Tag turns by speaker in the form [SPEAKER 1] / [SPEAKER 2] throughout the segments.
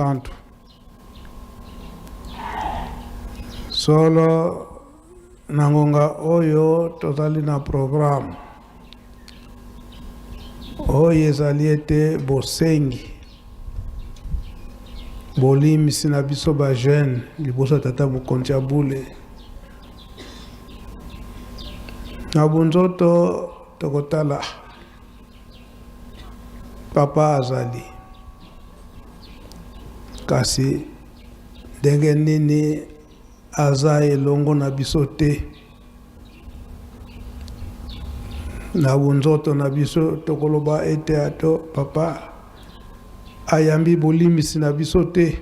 [SPEAKER 1] Santo. Solo nangonga oyo tozali na programme oyo ezali ete bosengi bolimisi na biso ba jeune liboso tata mokonzi ya bule na bunzoto tokotala papa azali kasi ndenge nini aza elongo na biso te na bunzoto na biso tokoloba ete ato papa ayambi bolimisi na biso te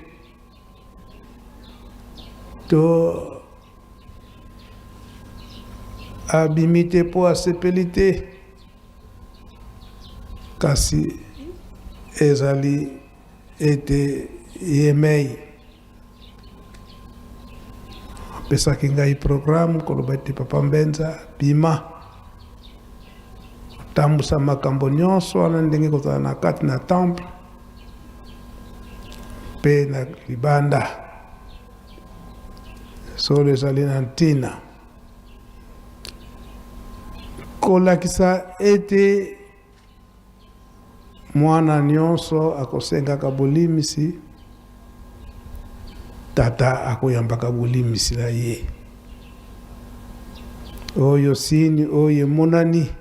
[SPEAKER 1] to abimi te po asepeli te kasi ezali ete yemei apesaki ngai programme koloba ete papa Mbenza bima tambusa makambo nyonso wana ndenge kozala na kati na temple mpe na libanda solo ezali na ntina kolakisa ete mwana nyonso akosengaka bolimisi tata akoyambaka bolimisi na ye oyo sini oyo emonani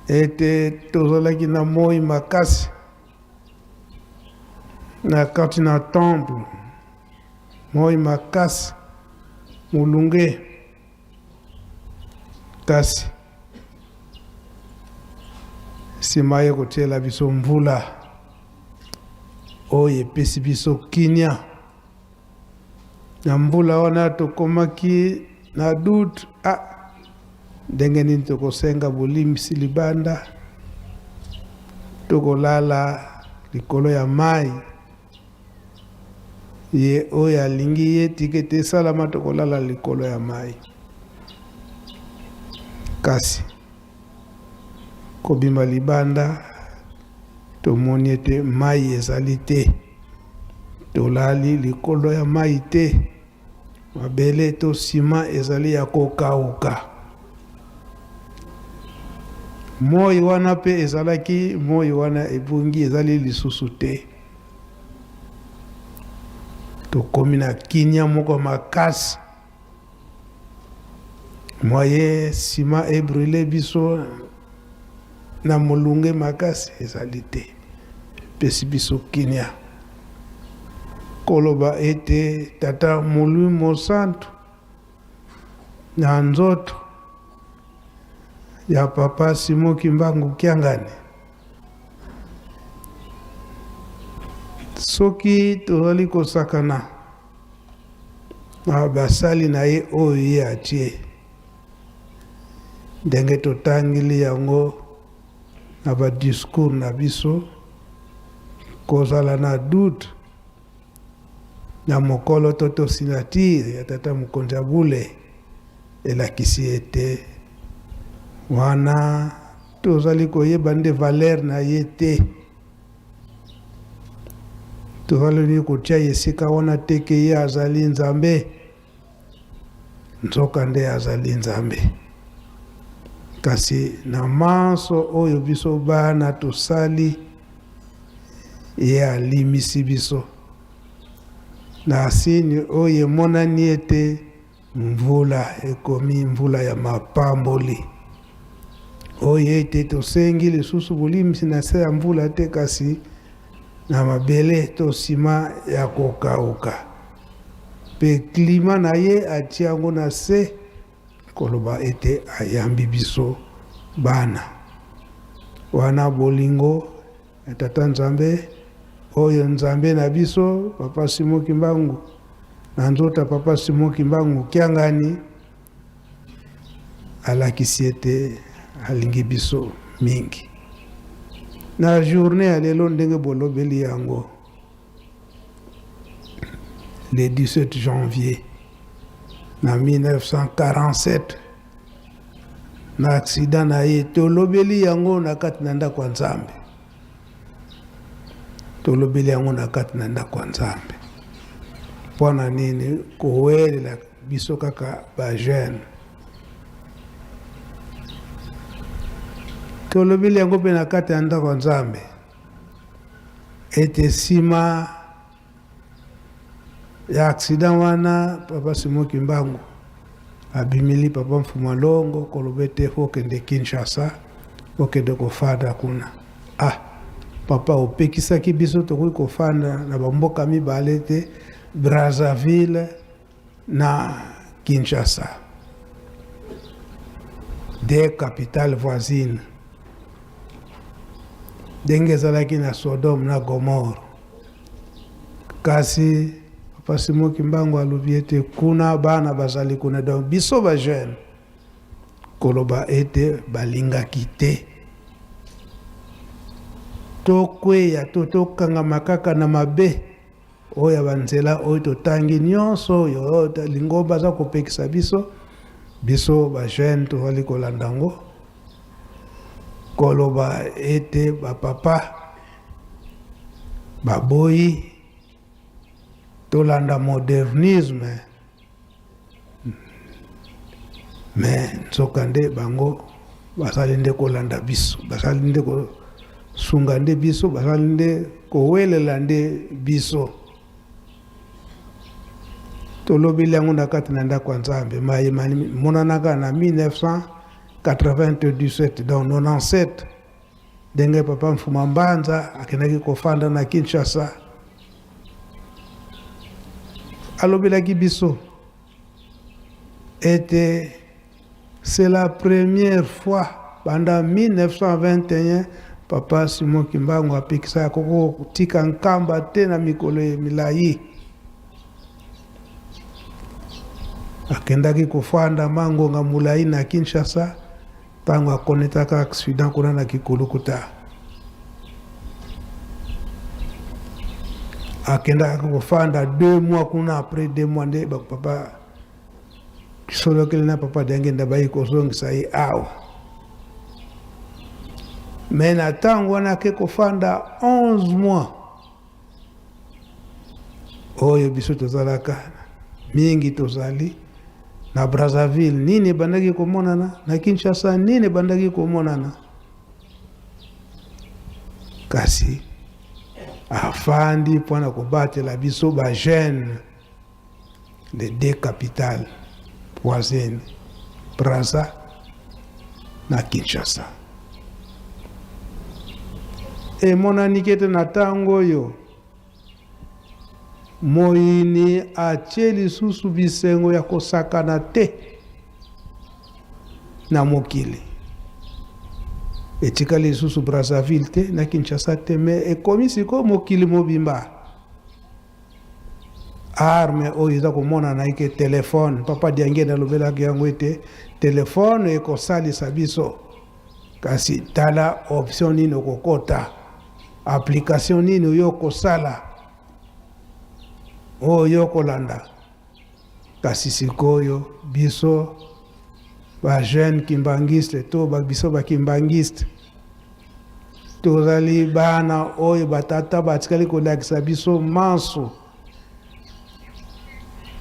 [SPEAKER 1] ete tozalaki na moi makasi na kati na temple moi makasi molunge kasi nsima ye kotiela biso mvula oyo epesi biso kinia na mvula wana tokomaki na doute ndenge nini tokosenga bolimisi libanda tokolala likolo ya mai ye oyo alingi ye tike te esalama tokolala likolo ya mai kasi kobima libanda tomoni ete mai ezali te tolali likolo ya mai te mabele to nsima ezali ya kokauka moi wana mpe ezalaki moi wana ebungi ezali lisusu te tokomi na kinia moko makasi moye nsima ebrule biso na molunge makasi ezali te pesi biso kinia koloba ete tata Molimo Santu na nzoto ya papa Simon Kimbangu Kiangani soki tozali kosakana na basali na ye oyo ye atie ndenge totangeli yango na badiscours na biso kozala na doute na mokolo to signature ya tata mokonzi ya bule elakisi ete wana tozali koyeba nde valeur na ye te tozali kotia esika wana teke ye azali nzambe nzoka nde azali nzambe kasi na manso oyo biso bana tosali ye alimisi biso na sini oyo emonani ete mvula ekomi mvula ya mapamboli oyo ete tosengi lisusu bolimisi na se ya mvula te kasi na mabele to nsima ya kokauka mpe klima na ye atia yango na se koloba ete ayambi biso bana wana bolingo ya tata nzambe oyo nzambe na biso papa Simon Kimbangu na nzota papa Simon Kimbangu Kiangani alakisi ete alingi biso mingi na journée ya lelo ndenge bolobeli yango le 17 janvier na 1947 na accident na ye tolobeli yango na kati na ndako ya Nzambe tolobeli yango na kati na ndako ya Nzambe mpona nini kowelela biso kaka bajeune. Tolobeli yango mpe na kati ya ndako ya Nzambe ete nsima ya accident wana papa Simon Kimbangu abimili papa Mfuma Longo koloba ete okende Kinshasa okende kofanda kuna. Papa opekisaki biso tokoki kofanda na bamboka mibale te, Brazzaville na Kinshasa, deux capitales voisines. Ndenge ezalaki na Sodome na Gomore. Kasi papa Simon Kimbangu alobi ete kuna bana bazali kuna, donc biso ba jeune koloba ete balingaki te. Tokweya tokangama kaka na mabe oyo banzela oyo totangi nyonso oyo lingo baza kopekisa biso ba jeune tozali kolanda ngo koloba ete bapapa baboyi tolanda modernisme mais nzoka nde bango basali nde kolanda biso, basali nde sunga nde biso, basali nde kowelela nde biso. Tolobeli yango na kati na ndako ya Nzambe monanaka na 1997 donc 97 ndenge papa Mfuma Mbanza akendaki kofanda na Kinshasa. Alobelaki biso ete c'est la première fois pendant 1921 papa Simon Kimbangu apekisa koko kutika nkamba te na mikolo milai. Akendaki kofanda mangonga mulai na Kinshasa tango akonetaka accident kuna na Kikulukuta. Akendaki kofanda 2 mois kuna, après 2 mois nde papa kisolo kile na papa dangenda bayi kozongisa ye awa. Mais na tango wana ke kofanda 11 mois oyo biso tozalaka mingi tozali na Brazzaville nini bandaki komonana, na Kinshasa nini bandaki komonana. Kasi afandi mpona kobatela biso ba jeune les deux capitales voisines, Brazza na Kinshasa. Emonani kete na tango oyo moyini atie lisusu bisengo ya kosakana te na mokili. Etikali lisusu Brazzaville te na Kinshasa te, me ekomi siko mokili mobimba. Arme oyo eza komona na ike telefone. Papa Diange nalobelaki yango ete telefone ekosalisa biso. Kasi tala option nini okokota, application nini oyo kosala, oyo kolanda. Kasi sikoyo biso ba jeune kimbangiste to biso ba kimbangiste tozali bana oyo batata batikali kolakisa biso manso.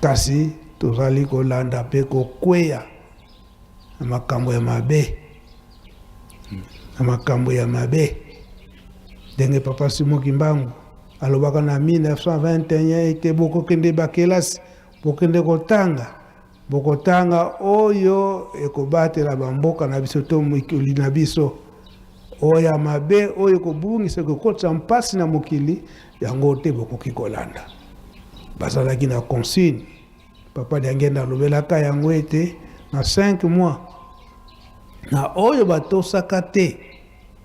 [SPEAKER 1] Kasi tozali kolanda pe kokweya na makambo ya mabe, na makambo ya mabe. Ndenge papa Simon Kimbangu alobaka na 1921 ete bokokende bakelasi, bokende bokotanga oyo ekobatela bamboka na biso to mokili na biso. Oya mabe oyo kobungisa kokotsa mpasi na mokili yango te bokoki kolanda. Bazalaki na consigne. Papa Diangenda alobelaka yango ete na 5 mois na oyo batosaka te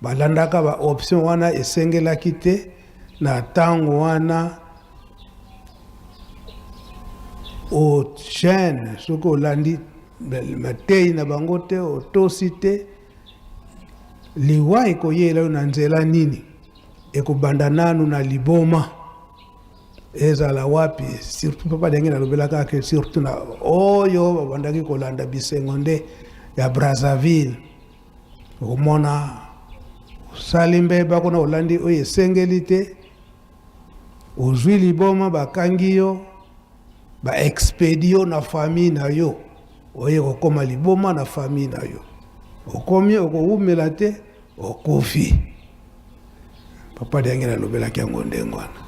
[SPEAKER 1] balandaka ba option wana esengelaki te. Na tango wana o chaîne soko landi matei na bango te otosi te, liwa ekoyela na nzela nini ekobanda nanu na liboma ezala wapi. Surtout papa Diange nalobelaka ke surtout na oyo babandaki kolanda bisengo nde ya Brazzaville. Omona salimbe bako na olandi oyo esengeli te, ozwi liboma bakangi yo baexpedio na famille na yo oye kokoma liboma na famille na yo okomi okowumela te okofi papa Diangela alobelaki yango ndenge wana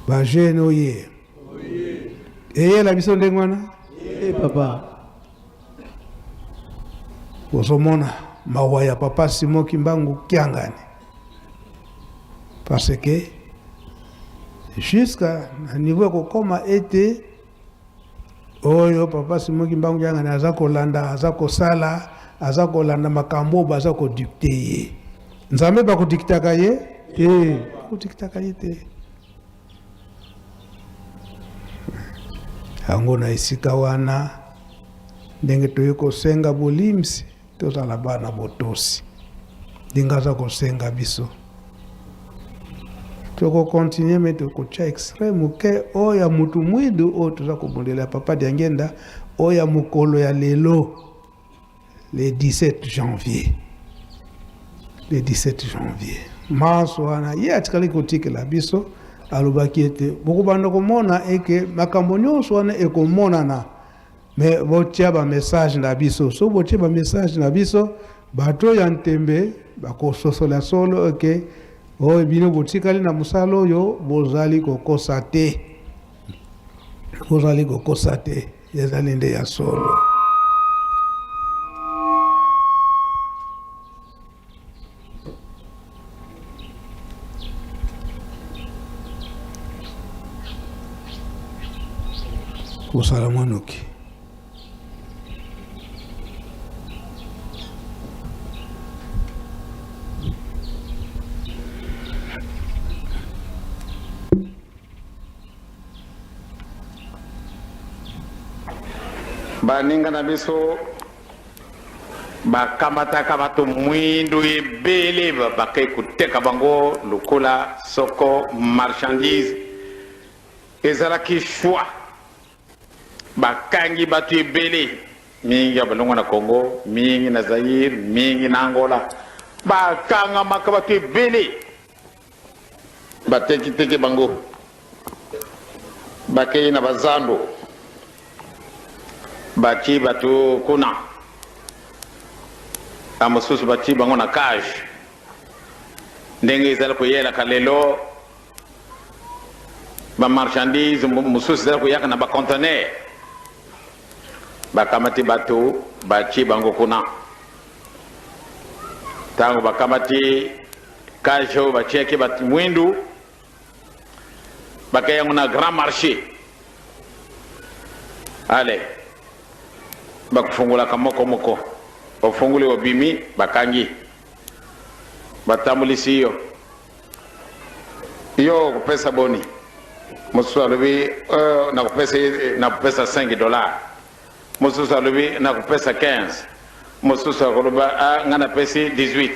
[SPEAKER 1] bajeune oye eyela biso ndenge wana
[SPEAKER 2] papa
[SPEAKER 1] ozomona mawa ya papa Simon Kimbangu kiangani parce que jusqu'à niveau ya kokoma ete oyo papa Simon Kimbangu kiangani aza kolanda aza kosala aza kolanda makambo baza kodikte ye nzambe bakodiktaka ye te bakodiktaka ye te yango na esika wana ndenge toye kosenga bolimsi tozala bana botosi ndenge aza kosenga biso tokokontinue me tokotya extreme ke oyo ya mutu mwidu oyo toza kobondela papa Diangenda oyo ya mokolo ya lelo le 17 janvier le 17 janvier maso wana ye atikali kotikela biso alobaki ete bokobanda komona eke makambo nyonso wana ekomonana me botia bamessage na biso so botia bamessage na biso bato ya ntembe bakososola solo eke oyo bino botikali na mosala oyo bozali kokosa te ezali nde ya solo kosala mwanoki
[SPEAKER 3] baninga na biso bakamataka bato mwindu ebele bakei koteka bango lokola soko marchandise ezalaki choix bakangi bato ebele mingi ya balongo na Congo mingi na Zaire mingi na Angola bakangamaka bato ebele batekiteke bango bakei na bazando bachi bato kuna amosusu bachi bango na cage ndenge ezala koyelaka lelo bamarchandise mosusu ezala koyaka na bacontener bakamati bato bachi bango kuna tango bakamati cage oyo bachiaki bato mwindu bakei yango na grand marché ale bakufungulaka moko ofunguli obimi bakangi batambulisi yo kupesa boni mosusu alobi nakupesa $5 mosusu alobi nakupesa 15 mosusu akoloba ngana pesi 18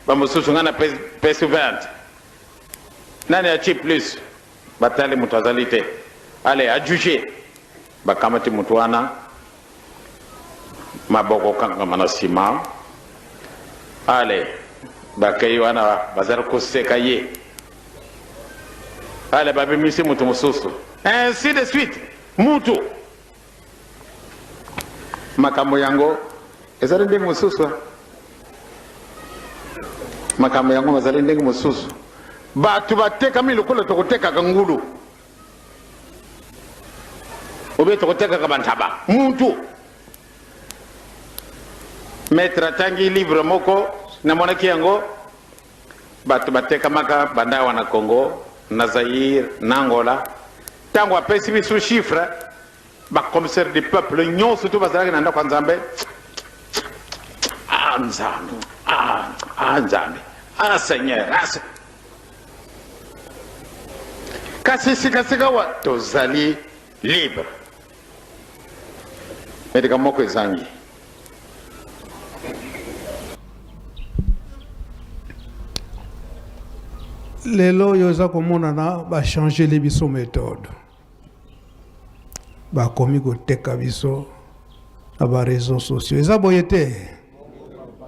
[SPEAKER 3] bamosusu ngana pesi 20 nani achi plus batali mutu azali te ale ajuge bakamati mutu wana maboko kangama na nsima ale bakei wana bazali koseka ye ale babimisi mutu mosusu ainsi de suite mutu makambo yango ezali ndenge mosusu makambo yango bazali ndenge mosusu bato batekami lokola tokotekaka ngulu obe tokotekaka bantaba mutu maître tangi livre moko namonaki yango bato batekamaka banda wana Congo na Zaire na Angola tango apesi biso chiffre bacommissaire du peuple nyonso to bazalaki na ndako ya Nzambe Nzambe Seigneur kasi sikasika wa tozali libre medika moko ezangi
[SPEAKER 1] lelo oyo eza komonana bachangele biso méthode bakomi koteka biso na bareseau sociaux eza boye te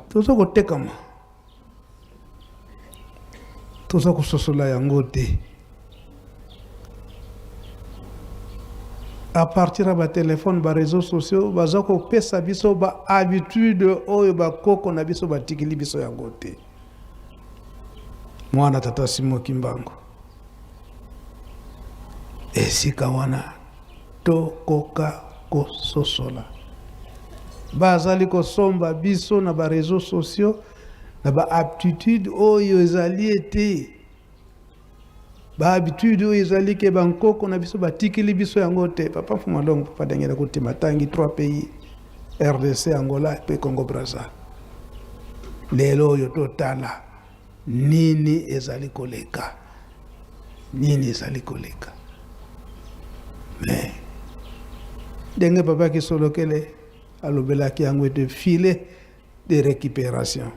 [SPEAKER 1] toza kotekama toza kososola yango te à partir de téléphone, des réseaux sociaux, baza ko pesa biso ba habitude oyo ba koko na biso ba tikili biso ya ngote. Mwana tata Simon Kimbangu. Esika wana to koka ko sosola. Bazali ko somba biso na ba réseaux sociaux na ba aptitude oyo ezali ete ba habitude oyo ezali ke bankoko na biso batikili biso yango te. Papa Fumalongo papa dengela kuti matangi 3 pays RDC, Angola pe Congo Brazza. Lelo oyo totala nini ezali koleka. Nini ezali koleka. Mais denge papa ki solokele alobelaki yango ete filet de récupération.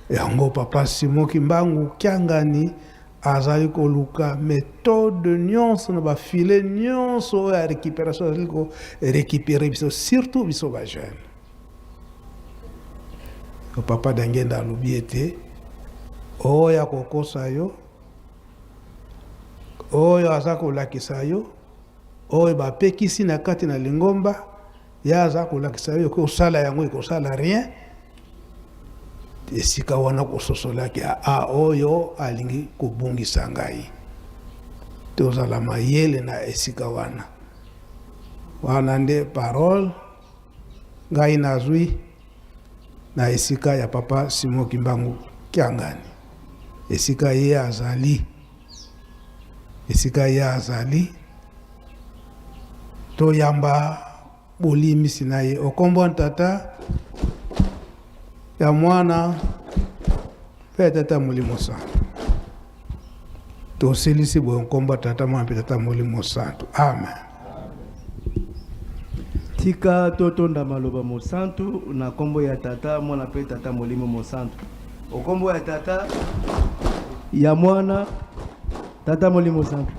[SPEAKER 1] Yango papa Simon Kimbangu Kiangani azali koluka méthode nyonso na ba filet nyonso ya récupération azali ko récupérer biso surtout biso ba jeune. O papa dangenda alobi ete oya kokosa yo oyo aza kolakisa yo oyo bapekisi na kati na lingomba ya aza kolakisa yo kosala yango ekosala rien. Esika wana kososolaki oyo alingi kobungisa ngai tozala mayele na esika wana nde parole ngai nazwi na esika ya papa Simon Kimbangu Kiangani. Esika ye azali toyamba bolimisi na ye okombo ntata ya mwana pe tata Molimo Santu. Tosilisi bo nkomba tata mwana pe tata Molimo Santu. Amen.
[SPEAKER 2] Tika totonda maloba mosantu na kombo ya tata mwana pe tata Molimo Mosantu. Okombo ya tata ya mwana tata Molimo Santu.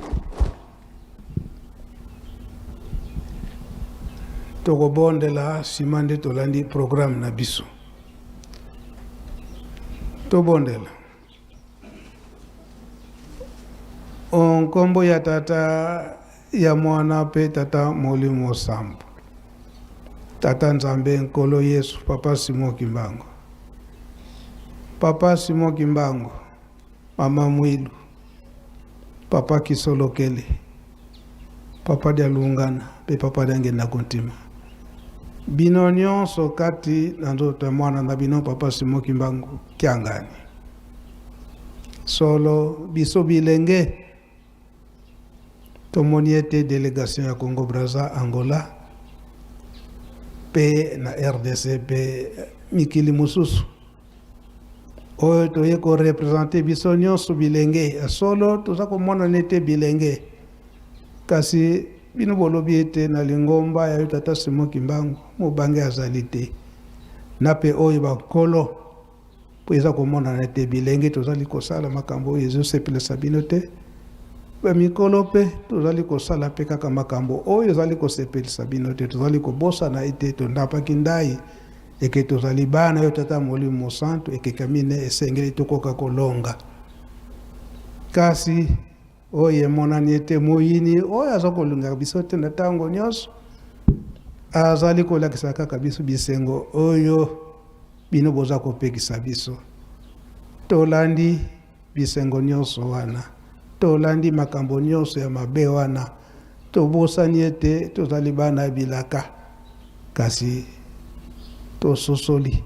[SPEAKER 1] Tokobondela simande tolandi programme na biso. Tobondela onkombo ya tata ya mwana pe tata Molimo Santu. Tata Nzambe Nkolo Yesu papa Simon Kimbangu. Papa Simon Kimbangu, mama Mwilu, papa Kisolokele, papa Dialungana pe papa Dangenda Kontima. Bino nyonso kati na nzoto mwana na bino papa Simon Kimbangu Kiangani. Solo biso bilenge tomoni ete délégation ya Congo Brazza Angola pe na RDC pe mikili mususu oyo toye ko représenter biso nyonso bilenge solo toza komona nete bilenge kasi bino bolobi ete na lingomba ya tata Simon Kimbangu mobange azali te na pe oyo bakolo po eza komona nete bilenge tozali kosala makambo oyo ezosepelisa bino te bamikolo pe tozali kosala pe kaka makambo oyo ezali kosepelisa bino te tozali kobosana ete tondapaki ndai eke tozali bana yo tata Molimo Santu ekekamine esengeli tokoka kolonga kasi oyo emonani ete moyini oyo aza kolunga biso te na ntango nyonso azali kolakisa kaka biso bisengo oyo bino boza kopekisa biso. Tolandi bisengo nyonso wana, tolandi makambo nyonso ya mabe wana, tobosani ete tozali bana bilaka kasi tososoli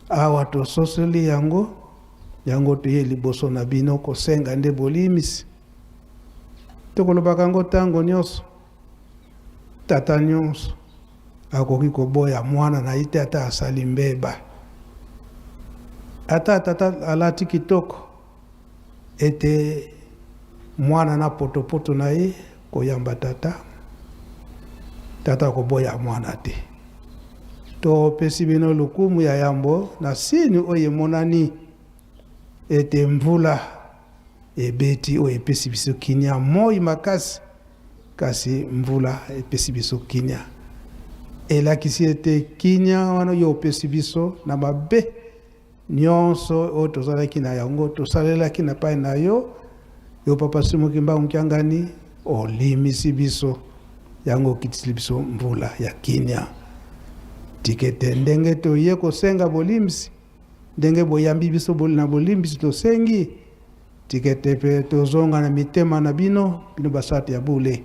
[SPEAKER 1] awa tososoli yango toye liboso na bino kosenga nde bolimisi tokolobaka yango ntango nyonso tata nyonso akoki koboya mwana na ye te ata asali mbeba ata tata alati kitoko ete mwana na potopoto na ye koyamba tata koboya mwana te. To pesi bino lukumu ya yambo na sini oye monani ete mvula ebeti oye pesi biso kinya moi makasi kasi mvula epesi biso kinya elakisi ete kinya wana yo pesi biso na mabe nyonso o tozalaki na yango tosalelaki na pai na yo papa Simon Kimbangu Kiangani olimisi biso yango kitili biso mvula ya kinya tikete ndenge toye kosenga bolimbisi ndenge boyambi biso na bolimbisi tosengi tikete pe tozonga na mitema na bino basati ya bule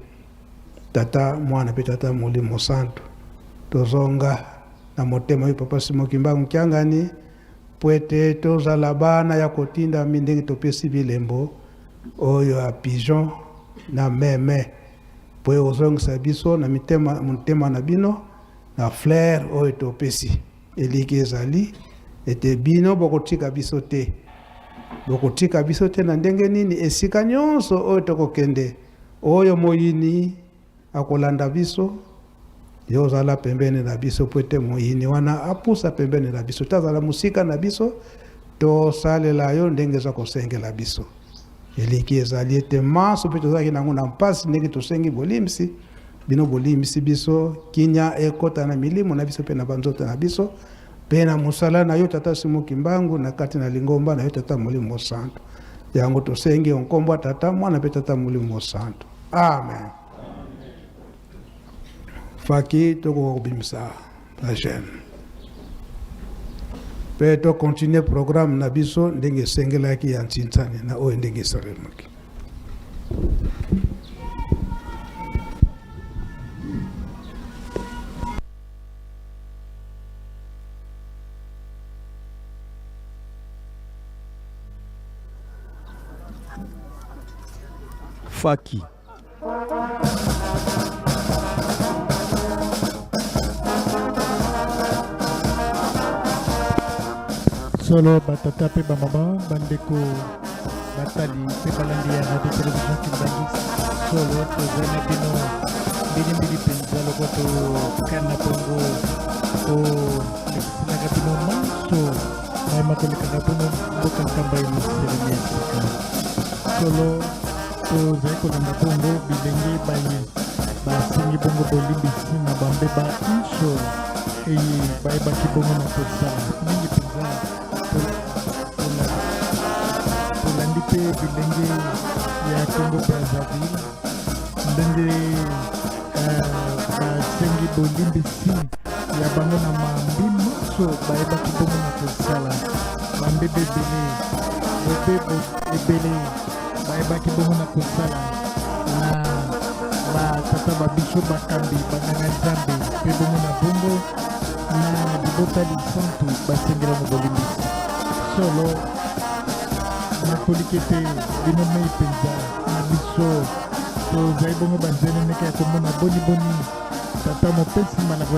[SPEAKER 1] tata mwana pe tata molimo santo tozonga na motema yo papa Simon Kimbangu Kyangani poete tozala bana ya kotinda mindenge topesi bilembo oyo a pigeon na meme poe ozongisa biso na motema na bino na fleur oyo topesi eliki ezali ete bino bokotika biso te na ndenge nini esika nyonso oyo tokokende oyo moyini akolanda biso yozala pembeni na biso poete moyini wana apusa pembeni na biso tazala musika na biso tosalela yo ndenge eza kosengela biso eliki ezali ete maso mpe tozalaki nango na mpasi ndenge tosengi bolimbisi bino bolimbisi biso kinya ekota na milimo na biso mpe na banzoto na biso mpe na mosala na yo tata Simon Kimbangu na kati na lingomba na yo tata molimo santo yango tosengi onkombo tata mwana mpe tata molimo santo amen. Faki toko bimsa la jeune pe to continuer programme na biso ndenge sengela ki ya ntintsani na o ndenge saremaki
[SPEAKER 2] Faki
[SPEAKER 4] solo batata pe bamama bandeko batali pe balandi ya radio television Kimbangis solo tozana bino mbili penza lokoto kana pongo o naga bino manso mai makoleka bino boka kamba ini seremia solo tozai kolanda pongo bilenge banye basengi bongo bolimbisi na bambe ba inso eye bayebaki bongo na kosala mingi penza tolandi mpe bilenge ya Congo Brazzaville ndenge basengi bolimbisi ya bango na mambi nyonso bayebaki bongo na kosala bambebe ebele bayebaki bongo na kosala na batata babiso bakambi banganga nzambe mpe bongo na bongo na libota lisantu basengela mo bolimbisi solo nakoliki ete bino mei mpenza na biso tozali bongo banzene meka ya komona boni tata mopesi malako